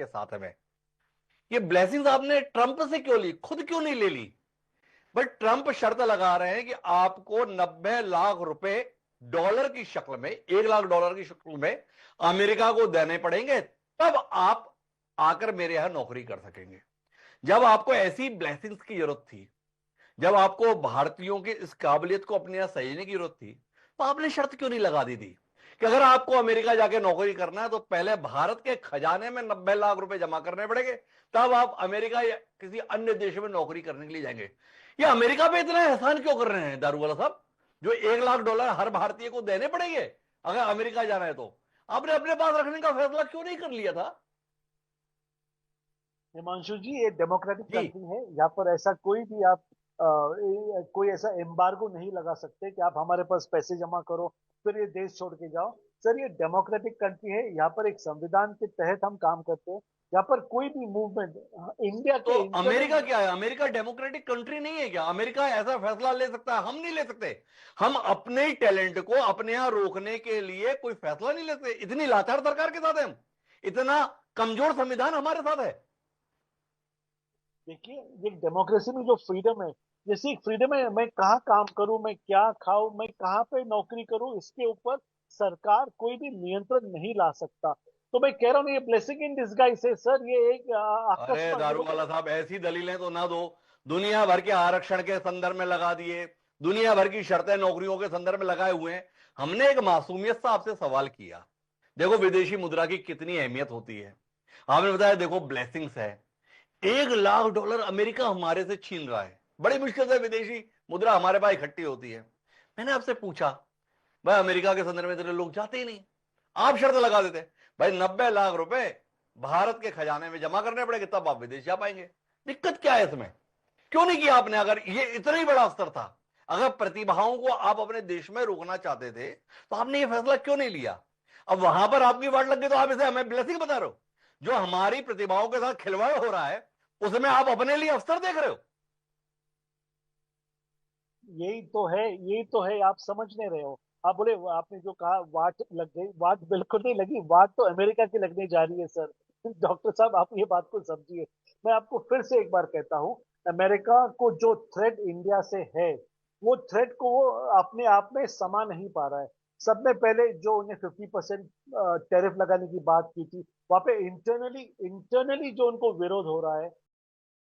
के साथ में। ये ब्लेसिंग्स आपने ट्रंप से क्यों ली, खुद क्यों नहीं ले ली? बट ट्रंप शर्त लगा रहे हैं कि आपको 90 लाख रुपए डॉलर की शक्ल में, 1 लाख डॉलर की शक्ल में अमेरिका को देने पड़ेंगे, तब आप आकर मेरे यहां नौकरी कर सकेंगे। जब आपको ऐसी ब्लेसिंग्स की जरूरत थी, जब आपको भारतीयों की इस काबिलियत को अपने यहां सहेजने की जरूरत थी, तो आपने शर्त क्यों नहीं लगा दी थी कि अगर आपको अमेरिका जाके नौकरी करना है तो पहले भारत के खजाने में 90 लाख रुपए जमा करने पड़ेंगे, तब आप अमेरिका या किसी अन्य देश में नौकरी करने के लिए जाएंगे। ये अमेरिका पे इतना एहसान क्यों कर रहे हैं दारूवाला साहब, जो 1 लाख डॉलर हर भारतीय को देने पड़ेंगे अगर अमेरिका जाना है? तो आपने अपने पास रखने का फैसला क्यों नहीं कर लिया था? हिमांशु जी, ये डेमोक्रेटिक जी। कंट्री है। यहाँ पर ऐसा कोई भी आप कोई ऐसा एम्बार्गो नहीं लगा सकते कि आप हमारे पास पैसे जमा करो फिर ये देश छोड़ के जाओ। सर, ये डेमोक्रेटिक कंट्री है, यहाँ पर एक संविधान के तहत हम काम करते हैं। यहाँ पर कोई भी मूवमेंट इंडिया तो के इंटरनल। अमेरिका क्या है? अमेरिका डेमोक्रेटिक कंट्री नहीं है क्या? अमेरिका ऐसा फैसला ले सकता है, हम नहीं ले सकते? हम अपने ही टैलेंट को अपने यहां रोकने के लिए कोई फैसला नहीं लेते? इतनी लाचार सरकार के साथ है हम, इतना कमजोर संविधान हमारे साथ है। देखिए, ये डेमोक्रेसी में जो फ्रीडम है, जैसे फ्रीडम है मैं कहाँ काम करूं, मैं क्या खाऊं, मैं कहाँ पे नौकरी करूं, इसके ऊपर सरकार कोई भी नियंत्रण नहीं ला सकता। तो मैं कह रहा हूँ ये ब्लेसिंग इन डिस्गाइज है सर। ये एक अरे अकस्मात देखो। दारूवाला साहब, ऐसी दलीलें तो ना दो। दुनिया भर के आरक्षण के संदर्भ में लगा दिए, दुनिया भर की शर्तें नौकरियों के संदर्भ में लगाए हुए हैं। हमने एक मासूमियत से आपसे सवाल किया, देखो विदेशी मुद्रा की कितनी अहमियत होती है। आपने बताया देखो ब्लेसिंग्स है, 1 लाख डॉलर अमेरिका हमारे से छीन रहा है, बड़ी मुश्किल से विदेशी मुद्रा हमारे पास इकट्ठी होती है। मैंने आपसे पूछा, भाई अमेरिका के संदर्भ में तेरे लोग जाते ही नहीं, आप शर्त लगा देते भाई 90 लाख रुपए भारत के खजाने में जमा करने पड़ेंगे तब आप विदेश जा पाएंगे। दिक्कत क्या है इसमें? क्यों नहीं किया आपने? अगर ये इतना ही बड़ा स्तर था, अगर प्रतिभाओं को आप अपने देश में रोकना चाहते थे, तो आपने ये फैसला क्यों नहीं लिया? अब वहां पर आपकी वाट लग गई तो आप इसे हमें ब्लेसिंग बता रहे हो? जो हमारी प्रतिभाओं के साथ खिलवाड़ हो रहा है उसमें आप अपने लिए अवसर देख रहे हो। यही तो है, यही तो है, आप समझ नहीं रहे हो। आप बोले आपने जो कहा वाट लग गई, वाट बिल्कुल नहीं लगी, वाट तो अमेरिका की लगने जा रही है सर। डॉक्टर साहब, आप ये बात को समझिए। मैं आपको फिर से एक बार कहता हूँ, अमेरिका को जो थ्रेट इंडिया से है, वो थ्रेट को वो अपने आप में समा नहीं पा रहा है। सबने पहले जो उन्हें 50% टैरिफ लगाने की बात की थी, वहां पे इंटरनली इंटरनली जो उनको विरोध हो रहा है,